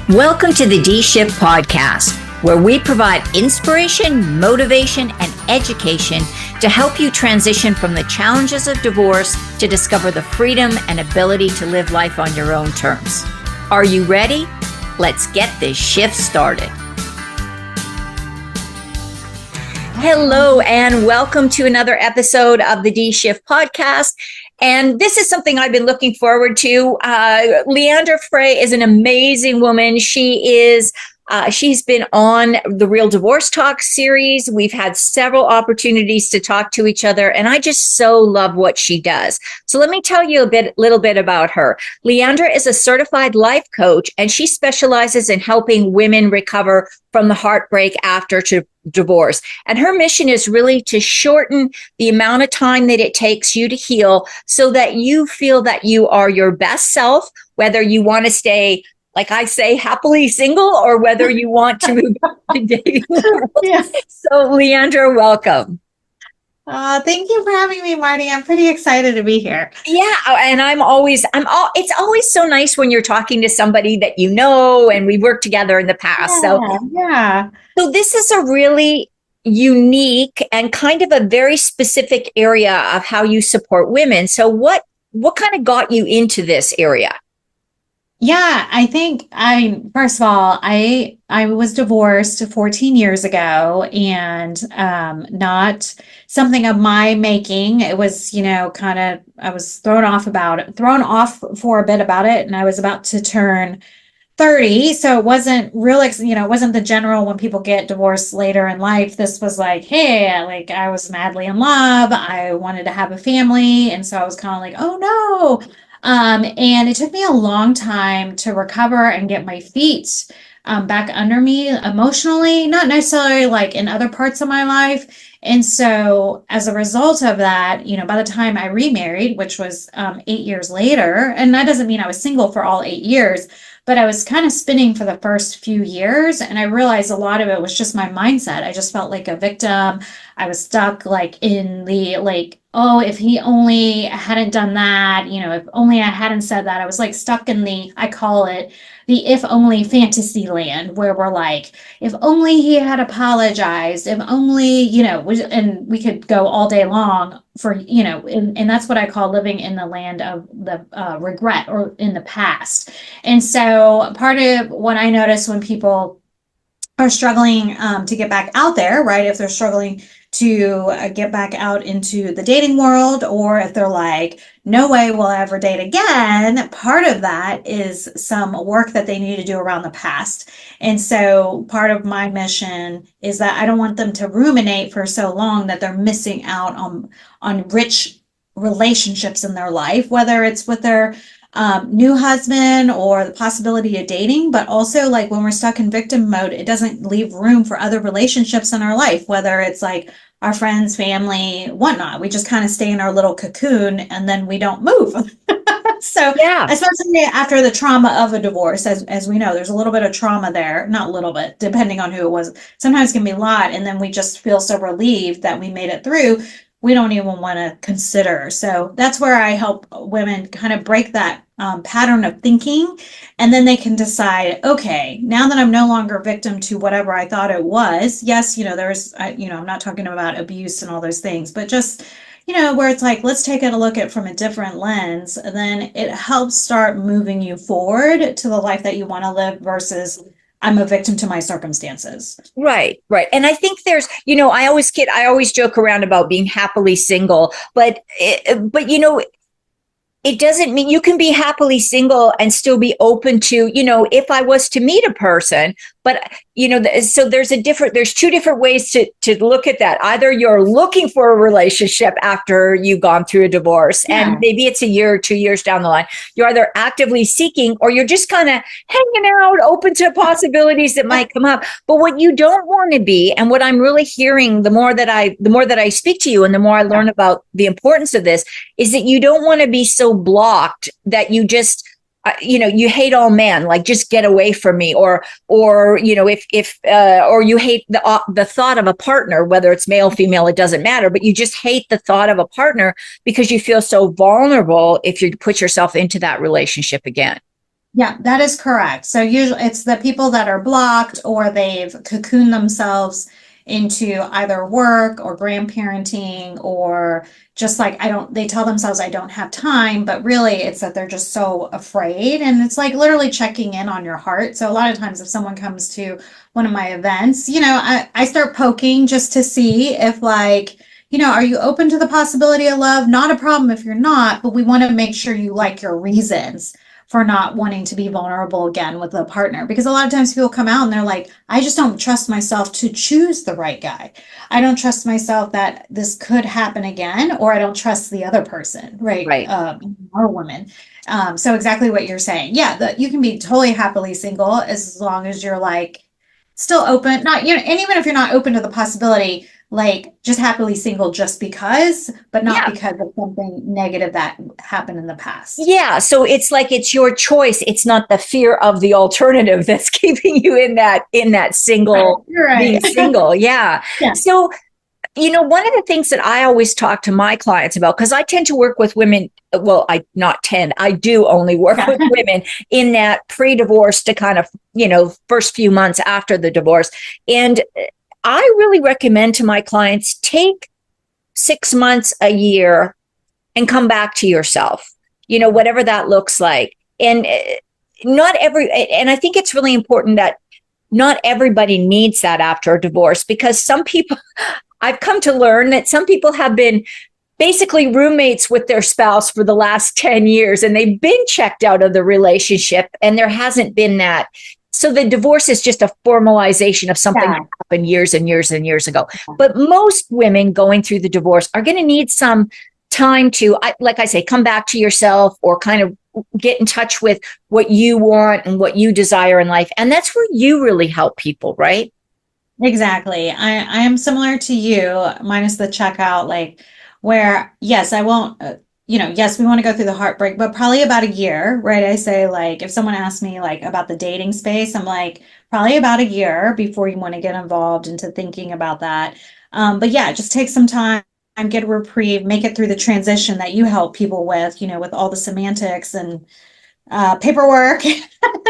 Welcome to the D-Shift podcast, where we provide inspiration, motivation, and education to help you transition from the challenges of divorce to discover the freedom and ability to live life on your own terms. Are you ready? Let's get this shift started. Hello, and welcome to another episode of the D-Shift podcast. And this is something I've been looking forward to. Leandra Frey is an amazing woman. She's been on the Real Divorce Talk series. We've had several opportunities to talk to each other, and I just so love what she does. So let me tell you a little bit about her. Leandra is a certified life coach, and she specializes in helping women recover from the heartbreak after divorce. And her mission is really to shorten the amount of time that it takes you to heal so that you feel that you are your best self, whether you want to stay, like I say, happily single, or whether you want to move to dating world. Yeah. So Leandra, welcome. Thank you for having me, Mardi. I'm pretty excited to be here. Yeah. And it's always so nice when you're talking to somebody that you know, and we worked together in the past. So this is a really unique and kind of a very specific area of how you support women. So what kind of got you into this area? Yeah, first of all, I was divorced 14 years ago, and not something of my making. It was, I was thrown off for a bit about it, and I was about to turn 30. So it wasn't real, it wasn't the general when people get divorced later in life. This was like, hey, I was madly in love. I wanted to have a family. And so I was kind of like, oh no. And it took me a long time to recover and get my feet back under me emotionally, not necessarily like in other parts of my life. And so as a result of that, by the time I remarried, which was 8 years later, and that doesn't mean I was single for all 8 years, but I was kind of spinning for the first few years. And I realized a lot of it was just my mindset. I just felt like a victim. I was stuck in the oh, if he only hadn't done that, if only I hadn't said that. I was stuck in I call it the if only fantasy land, where we're like, if only he had apologized, if only, and we could go all day long for, and that's what I call living in the land of the regret, or in the past. And so part of what I notice when people are struggling to get back out there, right? If they're struggling to get back out into the dating world, or if they're like, no way will I ever date again, part of that is some work that they need to do around the past. And so part of my mission is that I don't want them to ruminate for so long that they're missing out on rich relationships in their life, whether it's with their new husband or the possibility of dating, but also when we're stuck in victim mode, it doesn't leave room for other relationships in our life, whether it's our friends, family, whatnot. We just kind of stay in our little cocoon, and then we don't move. So yeah, especially after the trauma of a divorce, as we know, there's a little bit of trauma there, not a little bit, depending on who it was. Sometimes it can be a lot, and then we just feel so relieved that we made it through. We don't even want to consider. So that's where I help women kind of break that pattern of thinking. And then they can decide, okay, now that I'm no longer a victim to whatever I thought it was. Yes, I'm not talking about abuse and all those things, but just, where it's let's take a look at it from a different lens. And then it helps start moving you forward to the life that you want to live versus I'm a victim to my circumstances. Right. And I think there's, I always joke around about being happily single, but it doesn't mean you can be happily single and still be open to, if I was to meet a person, but so there's two different ways to look at that. Either you're looking for a relationship after you've gone through a divorce, and maybe it's a year or 2 years down the line. You're either actively seeking, or you're just kind of hanging out, open to possibilities that might come up. But what you don't want to be, and what I'm really hearing, the more that I speak to you and the more I learn about the importance of this, is that you don't want to be so blocked that you just you hate all men, just get away from me, or you hate the thought of a partner, whether it's male, female, it doesn't matter, but you just hate the thought of a partner because you feel so vulnerable if you put yourself into that relationship again. Yeah, that is correct. So usually it's the people that are blocked or they've cocooned themselves into either work or grandparenting or just like they tell themselves I don't have time, but really it's that they're just so afraid. And it's like literally checking in on your heart. So a lot of times if someone comes to one of my events, I start poking just to see if like, are you open to the possibility of love? Not a problem if you're not, but we want to make sure you like your reasons for not wanting to be vulnerable again with a partner. Because a lot of times people come out and they're like, I just don't trust myself to choose the right guy. I don't trust myself that this could happen again, or I don't trust the other person, right? Right. Or woman. So exactly what you're saying. Yeah, you can be totally happily single as long as you're like still open, not, and even if you're not open to the possibility, like just happily single just because, but not Yeah. because of something negative that happened in the past. Yeah. So it's like it's your choice. It's not the fear of the alternative that's keeping you in that Right, single you're being right. single. Yeah. Yeah. So one of the things that I always talk to my clients about, because I tend to work with women, well, I do only work Yeah. with women in that pre-divorce to kind of, first few months after the divorce. And I really recommend to my clients take 6 months, a year, and come back to yourself, whatever that looks like. And and I think it's really important that not everybody needs that after a divorce, because some people, I've come to learn that some people have been basically roommates with their spouse for the last 10 years and they've been checked out of the relationship and there hasn't been that. So the divorce is just a formalization of something that Yeah. happened years and years and years ago. But most women going through the divorce are going to need some time to, like I say, come back to yourself or kind of get in touch with what you want and what you desire in life. And that's where you really help people, right? Exactly. I am similar to you, minus the checkout, like where, yes, I won't, yes, we want to go through the heartbreak, but probably about a year, right? I say, like, if someone asks me, like, about the dating space, I'm like, probably about a year before you want to get involved into thinking about that. But yeah, just take some time, get a reprieve, make it through the transition that you help people with, with all the semantics and paperwork,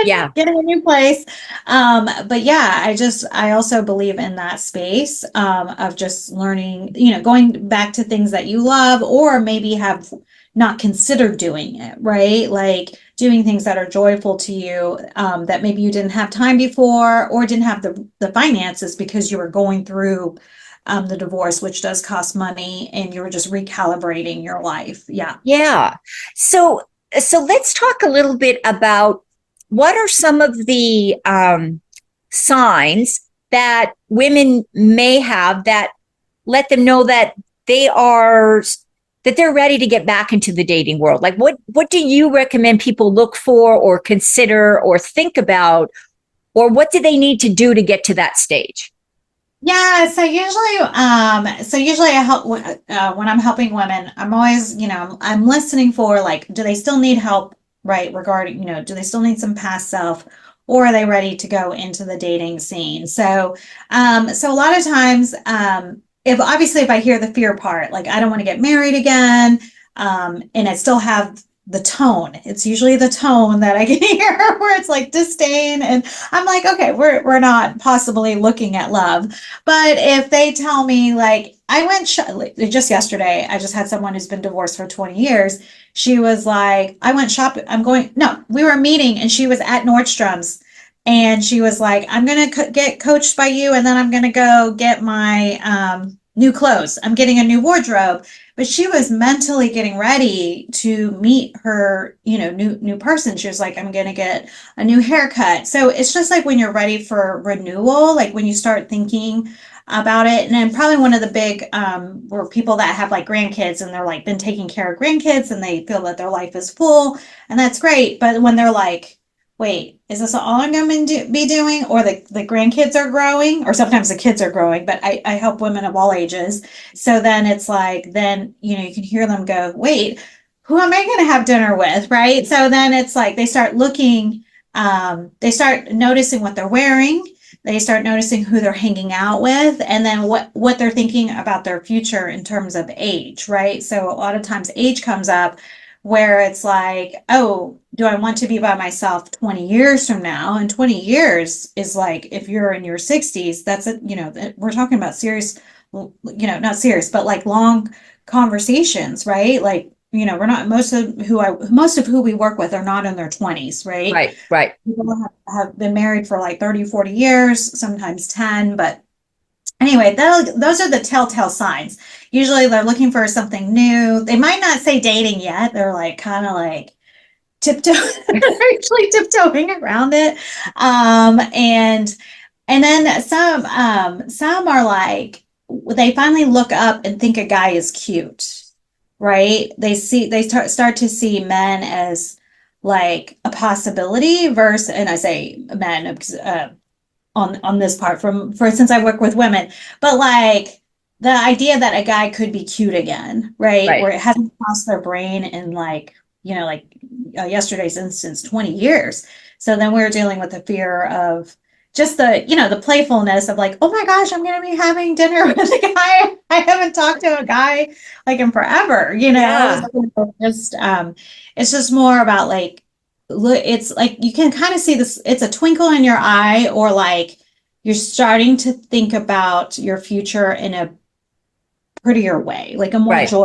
Yeah. getting a new place. But yeah, I also believe in that space of just learning, going back to things that you love or maybe have not considered doing it, right? Like doing things that are joyful to you that maybe you didn't have time before or didn't have the finances because you were going through the divorce, which does cost money, and you were just recalibrating your life. Yeah. Yeah. So let's talk a little bit about what are some of the signs that women may have that let them know that they are that they're ready to get back into the dating world. Like what do you recommend people look for or consider or think about, or what do they need to do to get to that stage? Yeah, so usually I help when I'm helping women. I'm always, I'm listening for like, do they still need help, right? Regarding, do they still need some past self, or are they ready to go into the dating scene? So a lot of times, if I hear the fear part, like I don't want to get married again, and I still have the tone. It's usually the tone that I can hear where it's like disdain, and I'm like, okay, we're not possibly looking at love. But if they tell me, like, like, just yesterday, I just had someone who's been divorced for 20 years. She was like, I went shopping. No, we were meeting and she was at Nordstrom's. And she was like, I'm going to get coached by you. And then I'm going to go get my new clothes. I'm getting a new wardrobe. But she was mentally getting ready to meet her, new person. She was like, I'm going to get a new haircut. So it's just like when you're ready for renewal, like when you start thinking about it. And then probably one of the big were people that have like grandkids and they're like been taking care of grandkids and they feel that their life is full, and that's great. But when they're like, wait, is this all I'm going to be doing? Or the grandkids are growing, or sometimes the kids are growing, but I help women of all ages. So then it's like, then, you can hear them go, wait, who am I going to have dinner with? Right. So then it's like they start looking, they start noticing what they're wearing. They start noticing who they're hanging out with, and then what they're thinking about their future in terms of age, right? So a lot of times age comes up where it's like, oh, do I want to be by myself 20 years from now? And 20 years is like, if you're in your 60s, that's it, we're talking about serious, not serious, but like long conversations, right? Like, we're not, most of who we work with are not in their 20s, right? Right, right. People have been married for like 30, 40 years, sometimes 10, but anyway, those are the telltale signs. Usually they're looking for something new. They might not say dating yet. They're like kind of like tiptoe, actually tiptoeing around it. And then some are like they finally look up and think a guy is cute, right? Start to see men as like a possibility versus, and I say men on this part for instance, I work with women, but like the idea that a guy could be cute again, right? Right. Where it hasn't crossed their brain in like, yesterday's instance, 20 years. So then we're dealing with the fear of just the playfulness of like, oh my gosh, I'm going to be having dinner with a guy. I haven't talked to a guy like in forever, Yeah. So it's just more about like, look, it's like you can kind of see this, it's a twinkle in your eye, or like you're starting to think about your future in a prettier way, like a more Right. joy.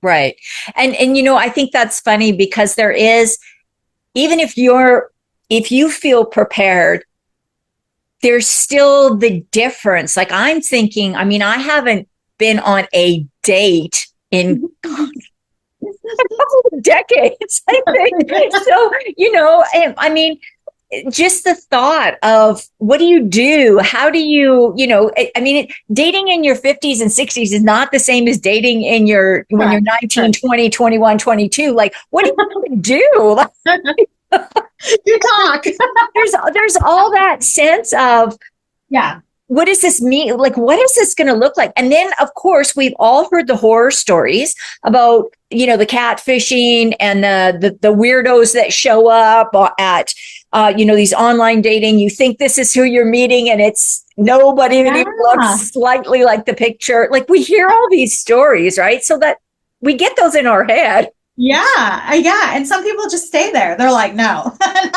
Right. And I think that's funny because there is, even if you feel prepared, there's still the difference. Like I'm thinking, I mean, I haven't been on a date in decades, I think. So, I mean, just the thought of what do you do? How do you, I mean, dating in your 50s and 60s is not the same as dating when you're 19, 20, 21, 22. Like, what do you do? You talk. There's all that sense of, Yeah. what does this mean? Like, what is this going to look like? And then, of course, we've all heard the horror stories about, the catfishing and the weirdos that show up at, these online dating. You think this is who you're meeting, and it's nobody that even looks slightly like the picture. Like, we hear all these stories, right? So that we get those in our head. Yeah. Yeah. And some people just stay there. They're like, no. And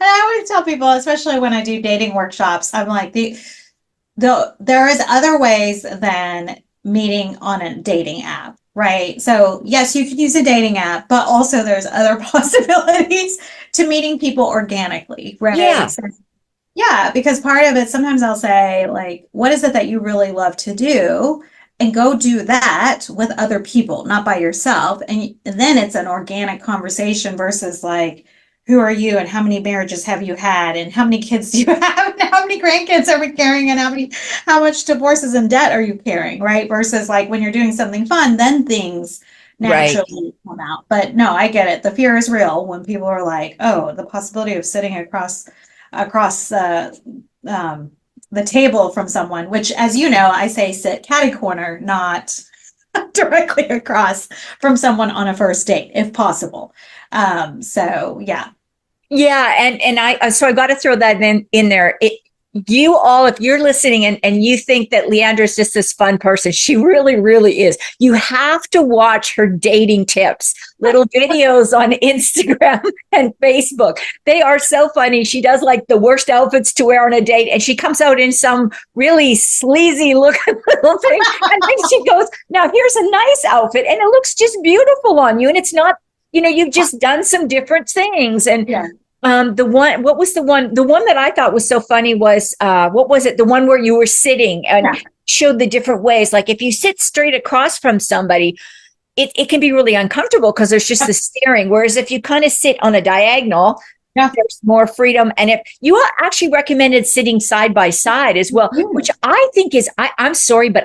I always tell people, especially when I do dating workshops, I'm like, there is other ways than meeting on a dating app, right? So yes, you can use a dating app, but also there's other possibilities to meeting people organically, right? Yeah. So, yeah, because part of it, sometimes I'll say like, what is it that you really love to do? And go do that with other people, not by yourself. And then it's an organic conversation versus like, who are you and how many marriages have you had and how many kids do you have and how many grandkids are we carrying and how much divorces and debt are you carrying, right? Versus like when you're doing something fun, then things naturally come out. But no, I get it. The fear is real when people are like, oh, the possibility of sitting across the table from someone, which, as you know, I say sit catty corner, not directly across from someone on a first date, if possible. So yeah. Yeah, and I got to throw that in there. You all, if you're listening and you think that Leandra is just this fun person, she really, really is. You have to watch her dating tips, little videos on Instagram and Facebook. They are so funny. She does like the worst outfits to wear on a date, and she comes out in some really sleazy looking little thing. And then she goes, now here's a nice outfit, and it looks just beautiful on you. And it's not, you've just done some different things. And Yeah. what was the one that I thought was so funny was, what was it? The one where you were sitting and showed the different ways. Like if you sit straight across from somebody, it can be really uncomfortable because there's just the staring. Whereas if you kind of sit on a diagonal, there's more freedom. And if you actually recommended sitting side by side as well, which I think is, I'm sorry, but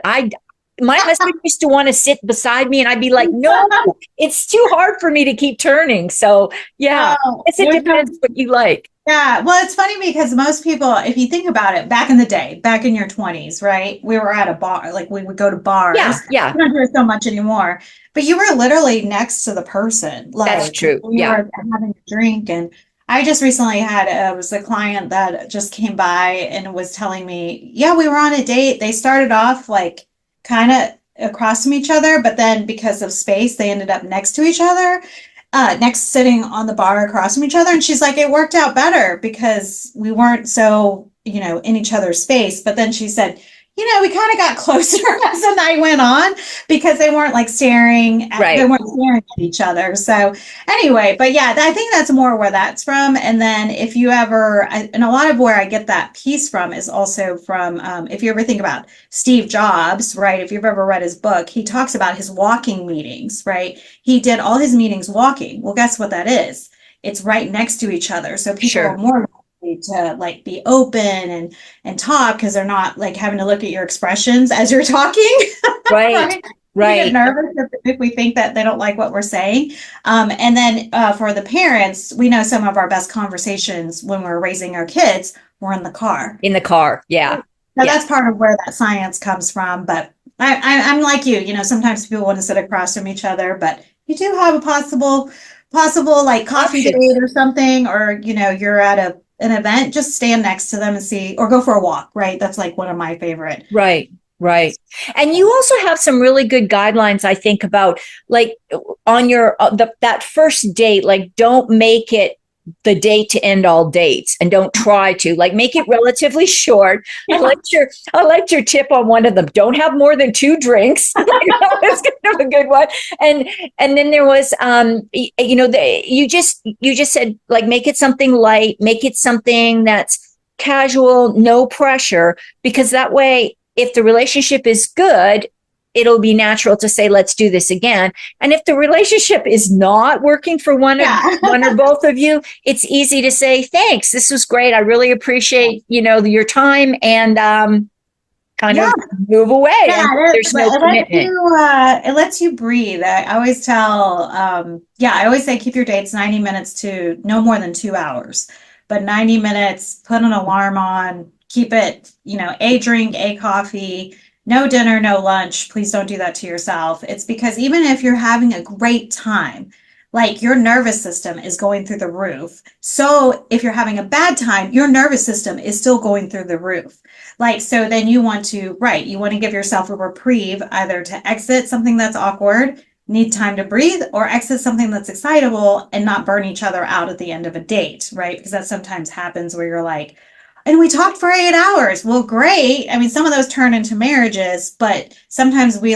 my husband used to want to sit beside me and I'd be like, no, it's too hard for me to keep turning. So yeah, it's a depends what you like. Yeah. Well, it's funny because most people, if you think about it, back in the day, back in your 20s, right? We were at a bar, like we would go to bars. Yeah. We don't do it so much anymore, but you were literally next to the person. Like, that's true. We were having a drink. And I just recently it was a client that just came by and was telling me, yeah, we were on a date. They started off like kind of across from each other, but then because of space, they ended up next to each other. next sitting on the bar across from each other. And she's like, it worked out better because we weren't so, in each other's space. But then she said, we kind of got closer as the night went on because they weren't like they weren't staring at each other. So anyway, but yeah, I think that's more where that's from. And then if you ever, and a lot of where I get that piece from is also from, if you ever think about Steve Jobs, right? If you've ever read his book, he talks about his walking meetings, right? He did all his meetings walking. Well, guess what that is? It's right next to each other. So people are more to like be open and talk because they're not like having to look at your expressions as you're talking. Right. We get nervous if we think that they don't like what we're saying. And then for the parents, we know some of our best conversations when we're raising our kids were in the car. In the car. Yeah. So that's part of where that science comes from. But I'm like you, sometimes people want to sit across from each other, but you do have a possible like coffee date or something, or, you're at an event, just stand next to them and see, or go for a walk, right? That's like one of my favorite. Right. And you also have some really good guidelines, I think, about like on your, that first date, like don't make it the date to end all dates, and don't try to like make it relatively short. Yeah. I liked your tip on one of them. Don't have more than 2 drinks. That's kind of a good one. And then there was, you just said like, make it something light, make it something that's casual, no pressure, because that way, if the relationship is good, it'll be natural to say, let's do this again. And if the relationship is not working for one or both of you, it's easy to say, thanks, this was great. I really appreciate, your time, and kind of move away. Yeah, there's no commitment. It lets you breathe. I always tell, I always say, keep your dates 90 minutes to no more than 2 hours, but 90 minutes, put an alarm on, keep it, a drink, a coffee, no dinner, no lunch. Please don't do that to yourself. It's because even if you're having a great time, like your nervous system is going through the roof. So if you're having a bad time, your nervous system is still going through the roof. Like, so then you want to give yourself a reprieve, either to exit something that's awkward, need time to breathe, or exit something that's excitable and not burn each other out at the end of a date, right? Because that sometimes happens where you're like, and we talked for 8 hours. Well, great. I mean, some of those turn into marriages, but sometimes we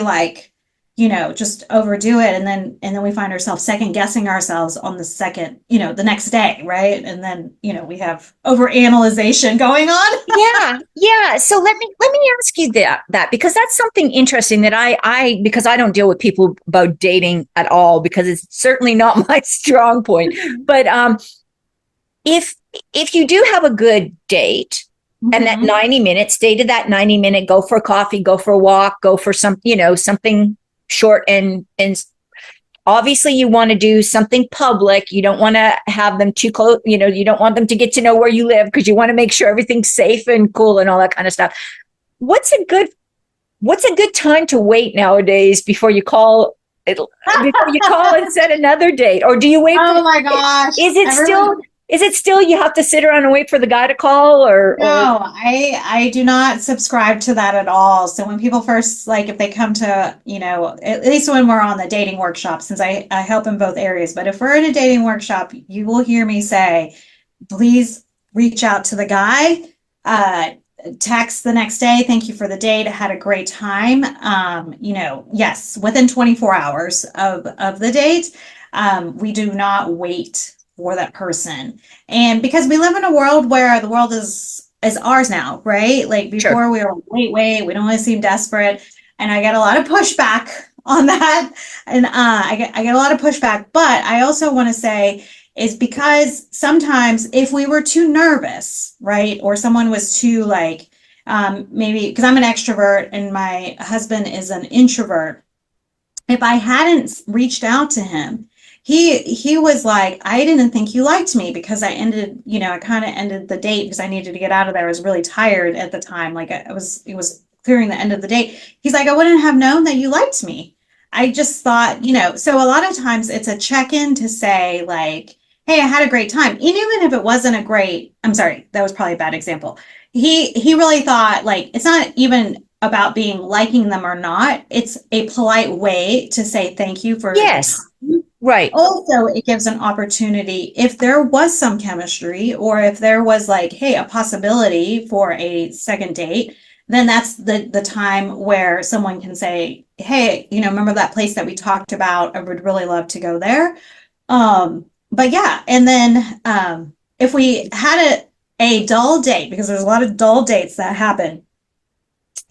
just overdo it. And then we find ourselves second guessing ourselves on the next day. Right. And then, we have overanalyzation going on. Yeah. So let me ask you that, because that's something interesting that because I don't deal with people about dating at all, because it's certainly not my strong point. But, if you do have a good date, and that 90 minutes, stay to that 90-minute, go for a coffee, go for a walk, go for something short, and obviously you want to do something public. You don't want to have them too close. You don't want them to get to know where you live, because you want to make sure everything's safe and cool and all that kind of stuff. What's a good time to wait nowadays before you call and set another date? Or do you wait? Oh my gosh. Is it still you have to sit around and wait for the guy to call? No, I do not subscribe to that at all. So when people first, like, if they come to, at least when we're on the dating workshop, since I help in both areas, but if we're in a dating workshop, you will hear me say, please reach out to the guy, text the next day. Thank you for the date. I had a great time. Yes, within 24 hours of the date, we do not wait for that person. And because we live in a world where the world is ours now, right? Like before we were wait, we don't want to seem desperate. And I get a lot of pushback on that. And I get a lot of pushback, but I also want to say is because sometimes if we were too nervous, right? Or someone was too maybe because I'm an extrovert and my husband is an introvert. If I hadn't reached out to him, he was like, I didn't think you liked me, because I kind of ended the date because I needed to get out of there. I was really tired at the time. Like it was clearing the end of the date. He's like, I wouldn't have known that you liked me. I just thought, so a lot of times it's a check-in to say like, hey, I had a great time. And even if it wasn't I'm sorry, that was probably a bad example. He really thought like, it's not even about being liking them or not. It's a polite way to say thank you for yes. Right. Also, it gives an opportunity if there was some chemistry or if there was like, hey, a possibility for a second date, then that's the time where someone can say, hey, remember that place that we talked about? I would really love to go there. But yeah, and then if we had a dull date, because there's a lot of dull dates that happen,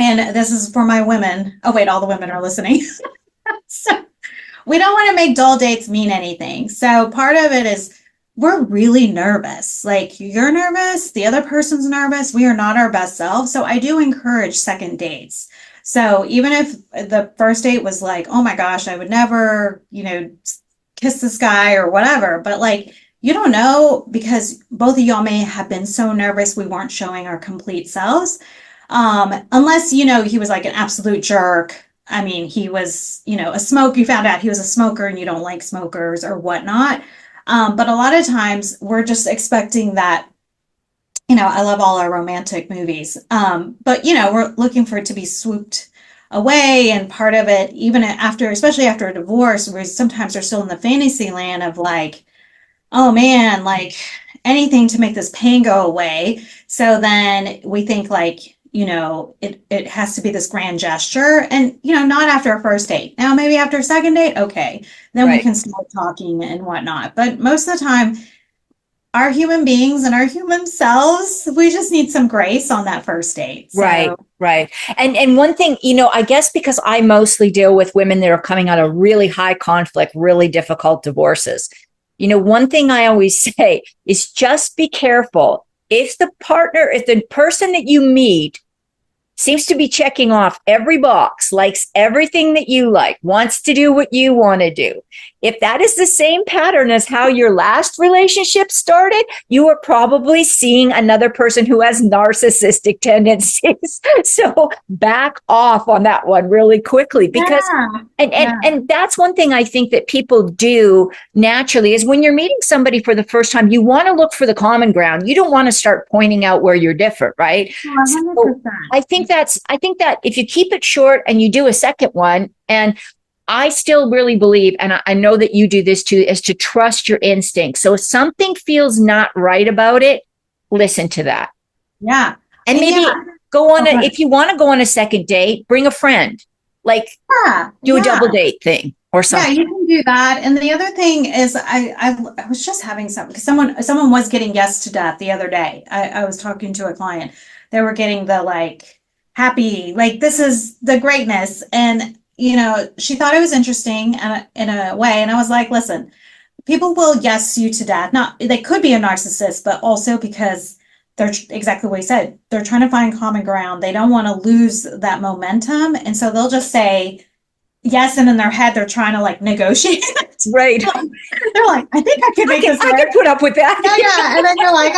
and this is for my women. Oh, wait, all the women are listening. So we don't want to make dull dates mean anything. So part of it is we're really nervous. Like you're nervous, the other person's nervous. We are not our best selves. So I do encourage second dates. So even if the first date was like, oh my gosh, I would never, kiss this guy or whatever, but like, you don't know because both of y'all may have been so nervous we weren't showing our complete selves. Unless, he was like an absolute jerk. I mean, he was, a smoke. You found out he was a smoker and you don't like smokers or whatnot. But a lot of times we're just expecting that, I love all our romantic movies. But, we're looking for it to be swooped away. And part of it, even after, especially after a divorce, where sometimes they're still in the fantasy land of like, oh man, like anything to make this pain go away. So then we think like, it has to be this grand gesture and, not after a first date. Now, maybe after a second date, okay, then we can start talking and whatnot. But most of the time, our human beings and our human selves, we just need some grace on that first date. So. Right. And one thing, I guess because I mostly deal with women that are coming out of really high conflict, really difficult divorces. One thing I always say is just be careful. If the person that you meet seems to be checking off every box, likes everything that you like, wants to do what you want to do. If that is the same pattern as how your last relationship started, you are probably seeing another person who has narcissistic tendencies. So back off on that one really quickly because and that's one thing I think that people do naturally is when you're meeting somebody for the first time, you want to look for the common ground. You don't want to start pointing out where you're different, right? 100%. So I think that if you keep it short and you do a second one, and I still really believe, and I know that you do this too, is to trust your instincts. So if something feels not right about it, listen to that. Yeah. And maybe go on if you want to go on a second date, bring a friend, like do a double date thing or something. Yeah, you can do that. And the other thing is I was just having because someone was getting yes to death the other day. I was talking to a client. They were getting the like happy, like this is the greatness. And she thought it was interesting in a way. And I was like, listen, people will yes you to death. Not, they could be a narcissist, but also because they're exactly what you said. They're trying to find common ground. They don't want to lose that momentum. And so they'll just say yes. And in their head, they're trying to like negotiate. Right. They're like, I think I could make this work. I can put up with that. Yeah. And then you're like,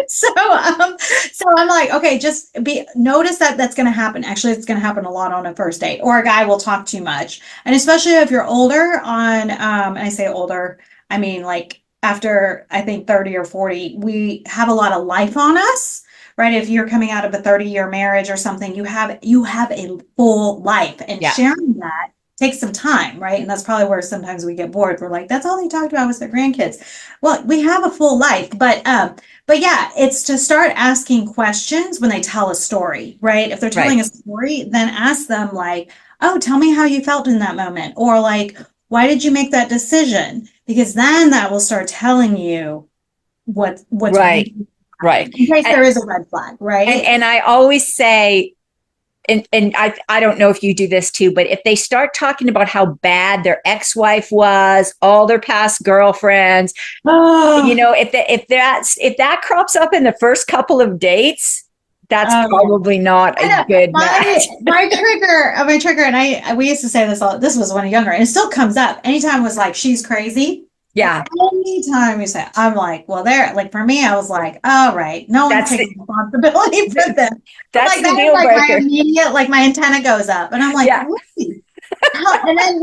so I'm like, okay, just notice that that's going to happen. Actually, it's going to happen a lot on a first date, or a guy will talk too much. And especially if you're older and I say older, I mean, like after I think 30 or 40, we have a lot of life on us, right? If you're coming out of a 30-year marriage or something, you have a full life, and sharing that takes some time, right? And that's probably where sometimes we get bored. We're like, that's all they talked about was their grandkids. Well, we have a full life, but yeah, it's to start asking questions when they tell a story, right? If they're telling a story, then ask them like, oh, tell me how you felt in that moment, or like, why did you make that decision? Because then that will start telling you what's right. In case there is a red flag, right? And I always say, and I don't know if you do this too, but if they start talking about how bad their ex-wife was, all their past girlfriends, if that crops up in the first couple of dates, that's probably not a good match. My trigger, and we used to say this was when younger, and it still comes up. Anytime it was like, she's crazy. Yeah. Anytime you say, I'm like, well, like for me, I was like, all right, no one's taking responsibility for this. That's like the deal breaker. My immediate, like my antenna goes up, and I'm like, really? And then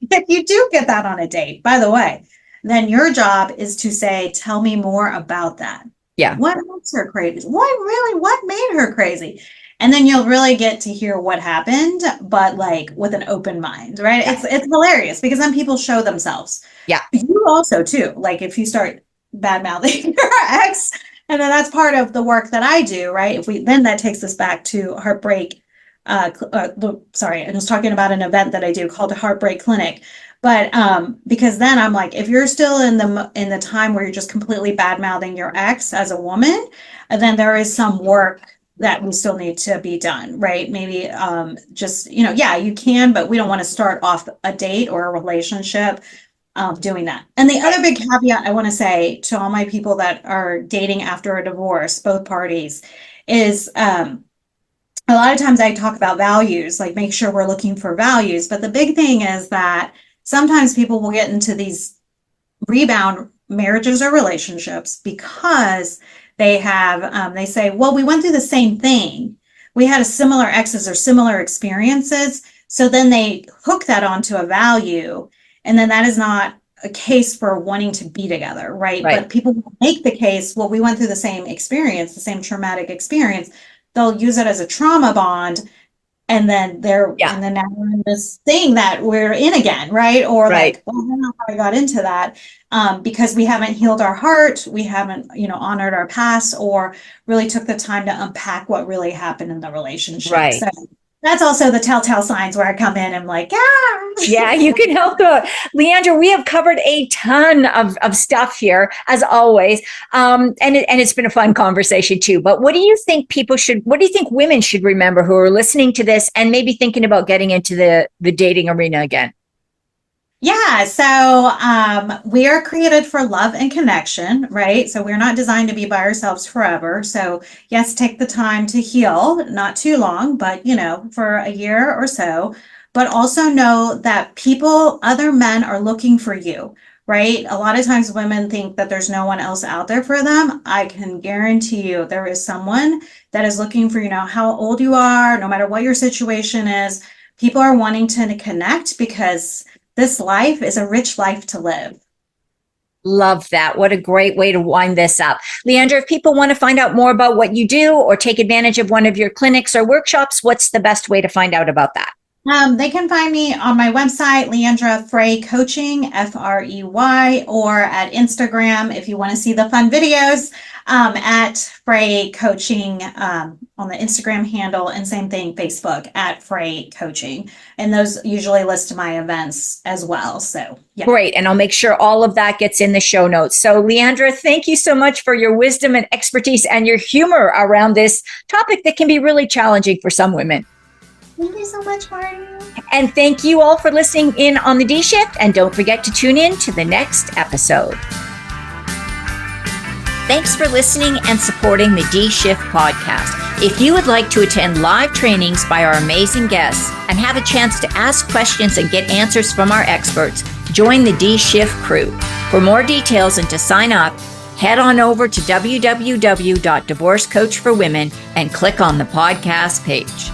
if you do get that on a date, by the way, then your job is to say, tell me more about that. Yeah. What makes her crazy? What made her crazy? And then you'll really get to hear what happened, but like with an open mind, right? Yeah. It's hilarious because then people show themselves. Yeah. You also too, like if you start bad mouthing your ex, and then that's part of the work that I do, right? Then that takes us back to Heartbreak. Sorry, I was talking about an event that I do called a Heartbreak Clinic. But because then I'm like, if you're still in the time where you're just completely bad mouthing your ex as a woman, then there is some work that we still need to be done, right? Maybe just, yeah, you can, but we don't want to start off a date or a relationship doing that. And the other big caveat I want to say to all my people that are dating after a divorce, both parties, is a lot of times I talk about values, like make sure we're looking for values. But the big thing is that sometimes people will get into these rebound marriages or relationships because they say, well, we went through the same thing. We had a similar exes or similar experiences. So then they hook that onto a value. And then that is not a case for wanting to be together, right? But people will make the case, well, we went through the same experience, the same traumatic experience. They'll use it as a trauma bond. And then and then now we're in this thing that we're in again, right? Or like, well, I don't know how I got into that because we haven't healed our heart, we haven't, honored our past, or really took the time to unpack what really happened in the relationship. Right. So that's also the telltale signs where I come in and I'm like, yeah, you can help them. Leandra, we have covered a ton of stuff here, as always. And it's been a fun conversation too. But what do you think what do you think women should remember who are listening to this and maybe thinking about getting into the dating arena again? Yeah, so we are created for love and connection, right? So we're not designed to be by ourselves forever. So yes, take the time to heal, not too long, but for a year or so. But also know that other men are looking for you, right? A lot of times women think that there's no one else out there for them. I can guarantee you there is someone that is looking for, how old you are, no matter what your situation is. People are wanting to connect because this life is a rich life to live. Love that. What a great way to wind this up. Leandra, if people want to find out more about what you do or take advantage of one of your clinics or workshops, what's the best way to find out about that? They can find me on my website, Leandra Frey Coaching, Frey, or at Instagram if you want to see the fun videos at Frey Coaching on the Instagram handle, and same thing, Facebook at Frey Coaching. And those usually list my events as well. So, yeah. Great. And I'll make sure all of that gets in the show notes. So, Leandra, thank you so much for your wisdom and expertise and your humor around this topic that can be really challenging for some women. Thank you so much, Mardi. And thank you all for listening in on the D Shift. And don't forget to tune in to the next episode. Thanks for listening and supporting the D Shift podcast. If you would like to attend live trainings by our amazing guests and have a chance to ask questions and get answers from our experts, join the D Shift crew. For more details and to sign up, head on over to www.divorcecoachforwomen and click on the podcast page.